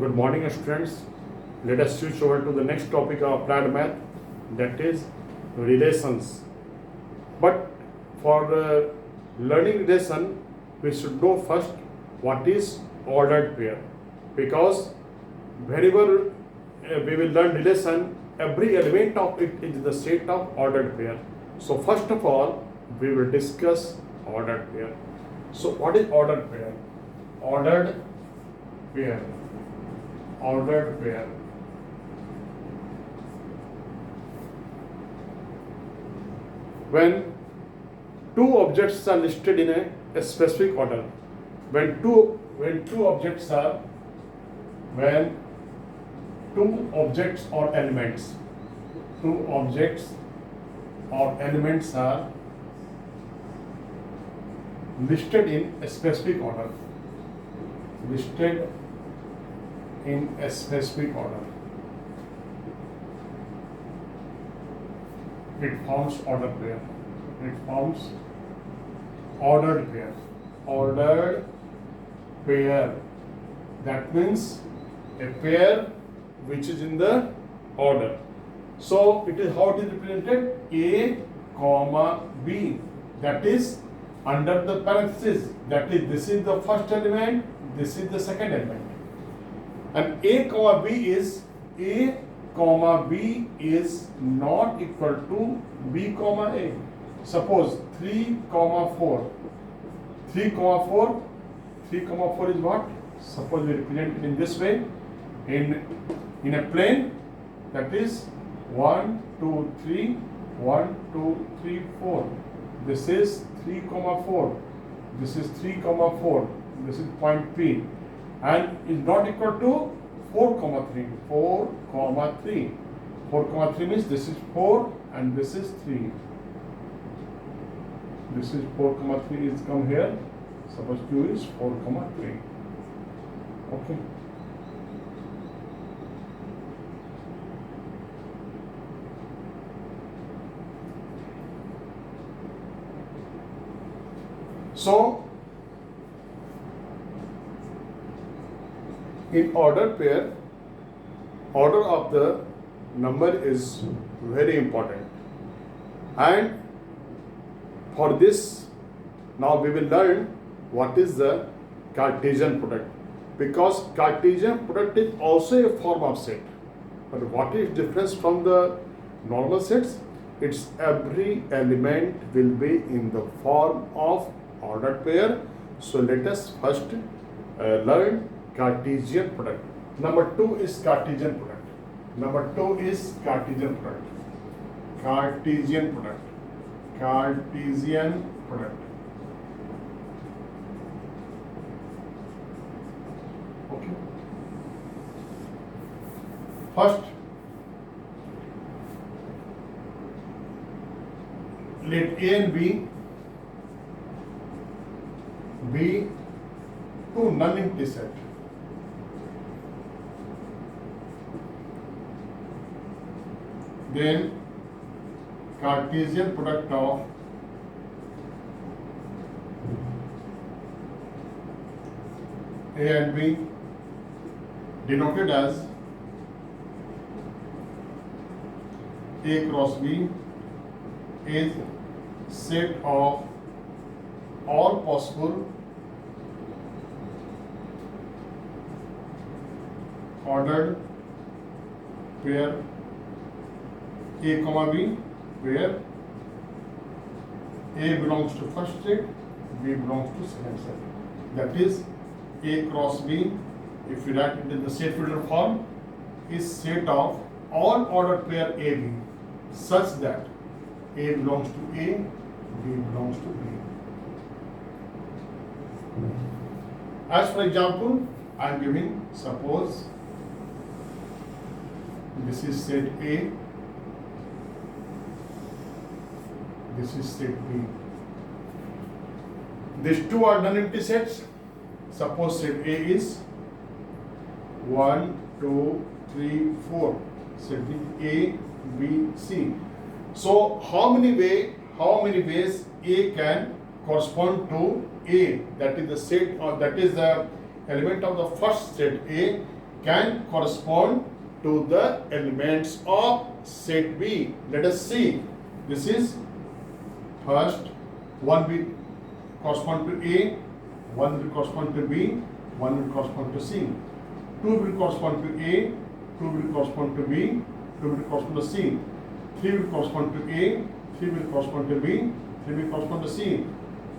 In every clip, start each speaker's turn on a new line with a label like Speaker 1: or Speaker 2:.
Speaker 1: Good morning, students. Let us switch over to the next topic of applied math, that is relations. But for learning relation, we should know first what is ordered pair, because whenever we will learn relation, every element of it is the set of ordered pair. So first of all, we will discuss ordered pair. So what is ordered pair? Ordered pair. Ordered pair. When two objects are listed in a specific order, when two objects or elements are listed in a specific order, it forms ordered pair. Ordered pair. That means a pair which is in the order. So it is how it is represented: A, comma B. That is under the parenthesis. That is, this is the first element, this is the second element. And A, comma B is not equal to B, comma A. Suppose 3, 4. 3, 4 is what? Suppose we represent it in this way, in a plane, that is 1, 2, 3, 1, 2, 3, 4. This is 3, 4. This is 3, 4. This is point P, and is not equal to 4, 3. 4, 3. 4, 3 means this is 4 and this is 3. This is 4, 3 is come here. Suppose Q is 4, 3. Okay. So in ordered pair, order of the number is very important, and for this now we will learn what is the Cartesian product, because Cartesian product is also a form of set. But what is difference from the normal sets? It's every element will be in the form of ordered pair. So let us first learn Cartesian product. Number 2 is Cartesian product. Cartesian product. Okay. First, let A and B be two non-empty set. Then Cartesian product of A and B, denoted as A cross B, is set of all possible ordered pair A, comma B, where A belongs to first set, B belongs to second set. That is, A cross B, if you write it in the set filter form, is set of all ordered pair A, B, such that A belongs to A, B belongs to B. As for example, I am giving, suppose this is set A, this is set B. These two are non-empty sets. Suppose set A is 1, 2, 3, 4. Set B A, B, C. So how many ways A can correspond to A, that is the set, or that is the element of the first set A, can correspond to the elements of set B. Let us see. This is first, one will correspond to A, one will correspond to B, one will correspond to C. Two will correspond to A, two will correspond to B, two will correspond to C. Three will correspond to A, three will correspond to B, three will correspond to C.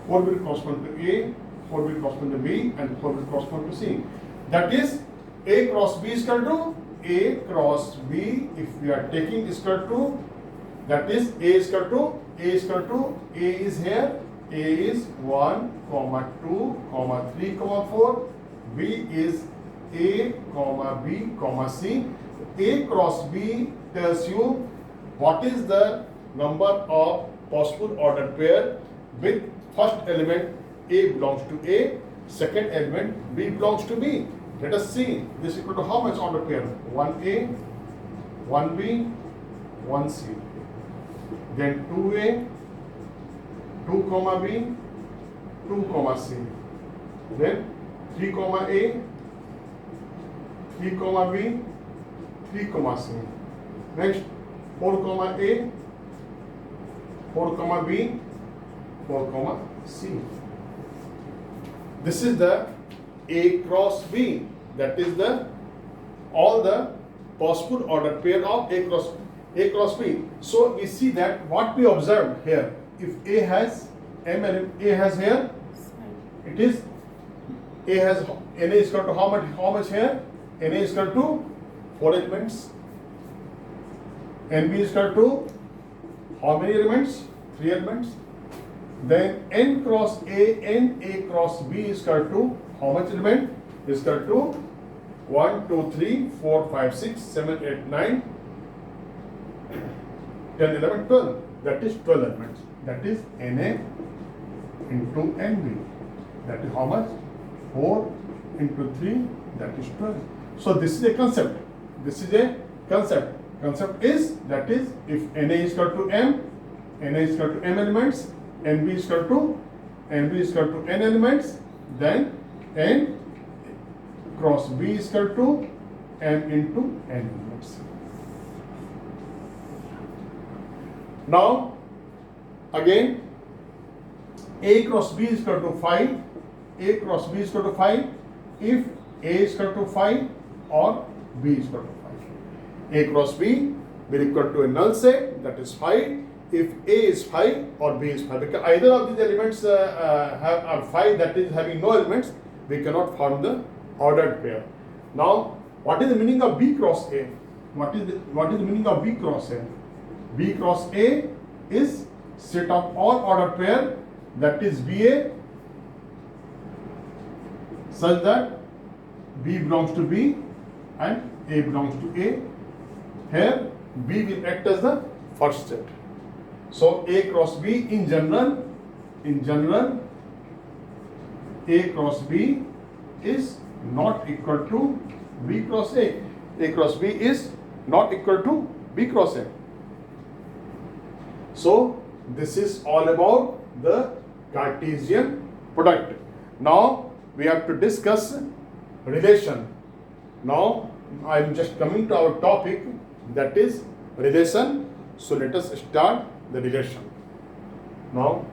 Speaker 1: Four will correspond to A, four will correspond to B, and four will correspond to C. That is, A cross B is equal to A cross B. If we are taking is equal to, that is A is equal to A is here. A is 1, 2, 3, 4. B is A, B, C. A cross B tells you what is the number of possible ordered pair with first element A belongs to A, second element B belongs to B. Let us see, this is equal to how much ordered pair? 1A, 1B, 1C. Then 2A, 2, B, 2, C. Then 3, A, 3, B, 3, C. Next 4, A, 4, B, 4, C. This is the A cross B. That is the all the possible ordered pair of A cross B. So we see that what we observed here. If A has M and A has here, it is A has NA is equal to how much here? NA is equal to 4 elements. NB is equal to how many elements? 3 elements. Then N cross A, NA cross B is equal to how much element? Is equal to 1, 2, 3, 4, 5, 6, 7, 8, 9, 10, 11, 12. That is 12 elements. That is Na into Nb. That is how much? 4 into 3, that is 12. So this is a concept. This is a concept. Concept is, that is, if Na is equal to M, Na is equal to M elements, Nb is equal to N elements, then N cross B is equal to M into N elements. Now, again, A cross B is equal to 5. A cross B is equal to 5 if A is equal to 5 or B is equal to 5. A cross B will equal to a null set, that is 5, if A is 5 or B is 5. Because either of these elements are 5, that is having no elements, we cannot form the ordered pair. Now, what is the meaning of B cross A? What is the meaning of B cross A? B cross A is set of all ordered pair, that is BA, such that B belongs to B and A belongs to A. Here B will act as the first set. So A cross B in general, A cross B is not equal to B cross A. A cross B is not equal to B cross A. So this is all about the Cartesian product. Now we have to discuss relation. Now I am just coming to our topic, that is relation. So let us start the relation. Now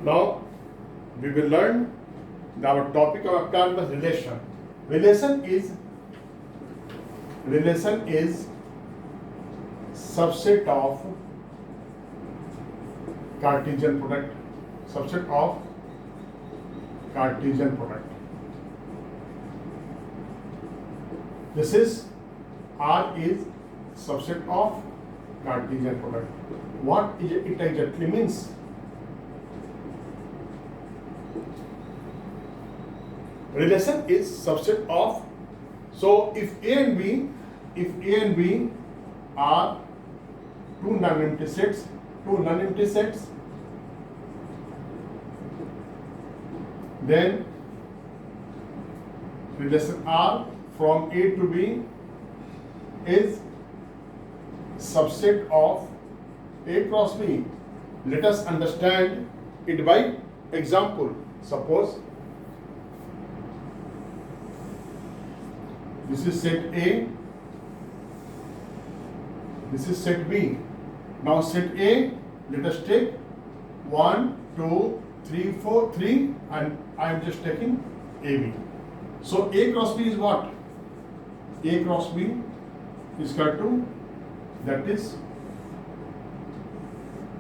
Speaker 1: Now we will learn our topic of relation. Relation is subset of Cartesian product. Subset of Cartesian product. This is R is subset of Cartesian product. What it exactly means? Relation is subset of So if A and B are two non-empty sets, then relation R from A to B is subset of A cross B. Let us understand it by example. Suppose this is set A, this is set B. Now set A, let us take 1, 2, 3, 4, 3, and I am just taking AB. So A cross B is what? A cross B is equal to, that is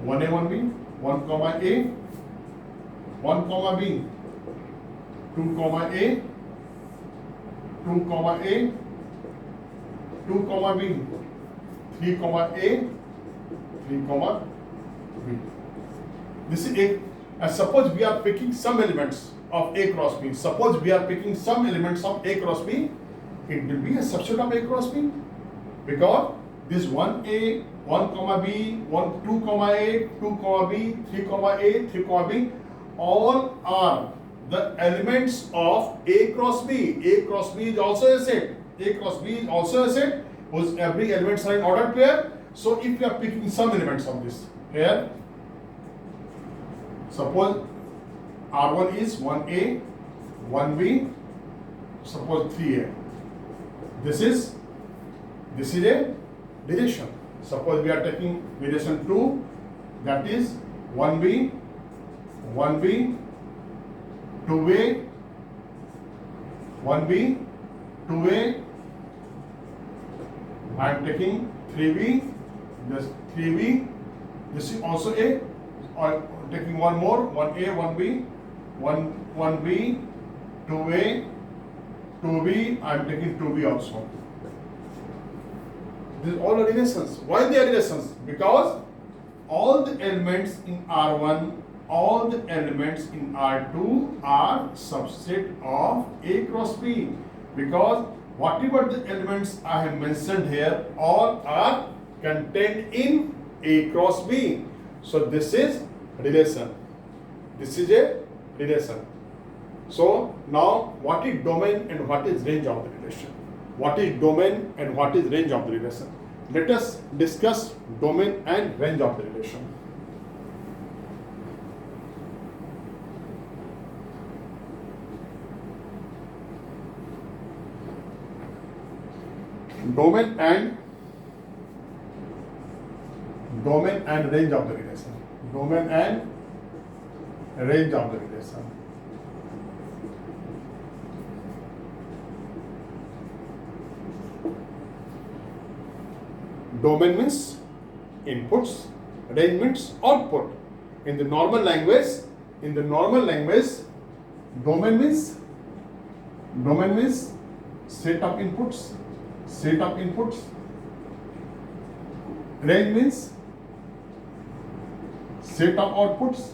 Speaker 1: 1A, 1B, 1 comma A, 1 comma B, 2 comma A, 2 comma A, 2 comma B, 3 comma A, 3 comma B. This is A. And suppose we are picking some elements of A cross B. Suppose we are picking some elements of A cross B. It will be a subset of A cross B, because this 1A, 1 comma B, 1, 2 comma A, 2 comma B, 3 comma A, 3 comma B, all are the elements of A cross B. A cross B is also a set. A cross B is also a set whose every elements are in ordered pair. So if you are picking some elements of this here, suppose R1 is 1A, 1B, suppose 3A. This is a relation. Suppose we are taking relation 2, that is 1B, 1B, 2A, 1B, 2A. I am taking 3B, this 3B. This is also A. Or taking one more, 1A, 1B, 1B, 2A, 2B. I am taking 2B also. These all are relations. Why they are relations? Because all the elements in R1, all the elements in R2 are subset of A cross B. Because whatever the elements I have mentioned here, all are contained in A cross B. So this is relation. This is a relation. So now what is domain and what is range of the relation? What is domain and what is range of the relation? Let us discuss domain and range of the relation. Domain and range of the relation. Domain and range of the relation. Domain means inputs, range means output. In the normal language, domain means set of inputs. Range means set of outputs.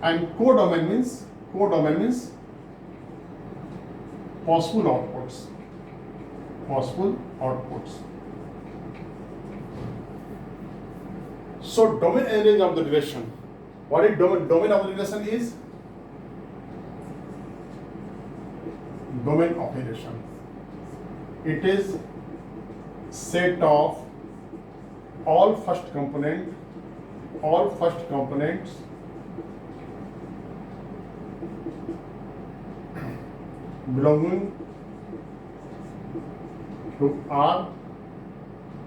Speaker 1: And codomain means possible outputs. So domain and range of the relation. What is domain? Domain of the relation is domain of relation. It is set of all first components belonging to R,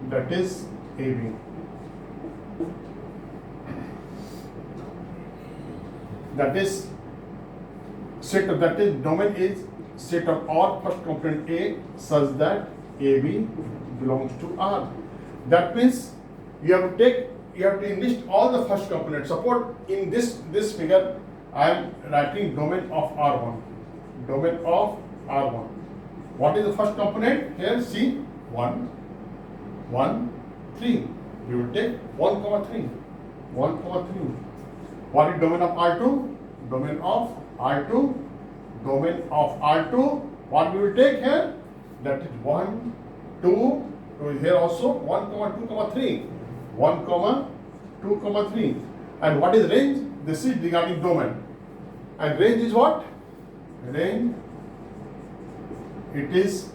Speaker 1: that is AB. That is domain is set of all first component A such that AB belongs to R. That means you have to enlist all the first components. Suppose in this figure I am writing domain of R1. What is the first component? Here see 1, 3. You will take 1, 3. What is domain of R2? Domain of R2, domain of R2, what we will take here? That is 1, 2, here also 1, 2, 3. 1, 2, 3. And what is range? This is regarding domain. And range is what? Range, it is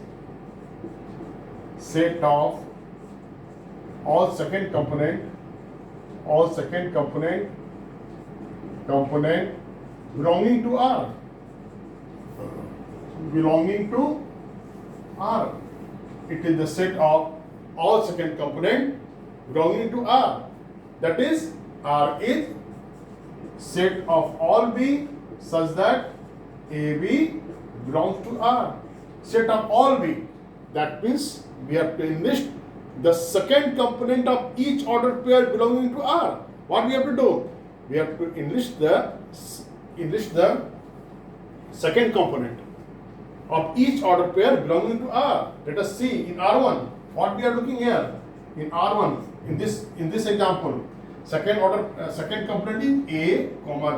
Speaker 1: set of all second component belonging to R. Belonging to R. It is the set of all second component belonging to R. That is, R is set of all B such that AB belongs to R. Set of all B. That means we have to enlist the second component of each ordered pair belonging to R. What we have to do? We have to enlist the second component of each ordered pair belonging to R. Let us see in R1 what we are looking here. In R1, in this example, second component is A,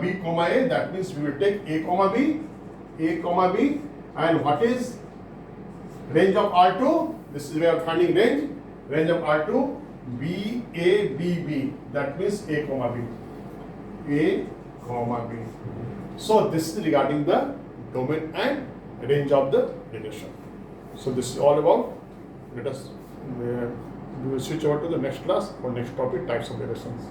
Speaker 1: B, A. That means we will take A, B, and what is range of R2? This is where we are finding range. Range of R2, B, A, B, B. That means A, B. A, B. So this is regarding the domain and range of the relation. So this is all about. Let us we will switch over to the next class for next topic, types of relations.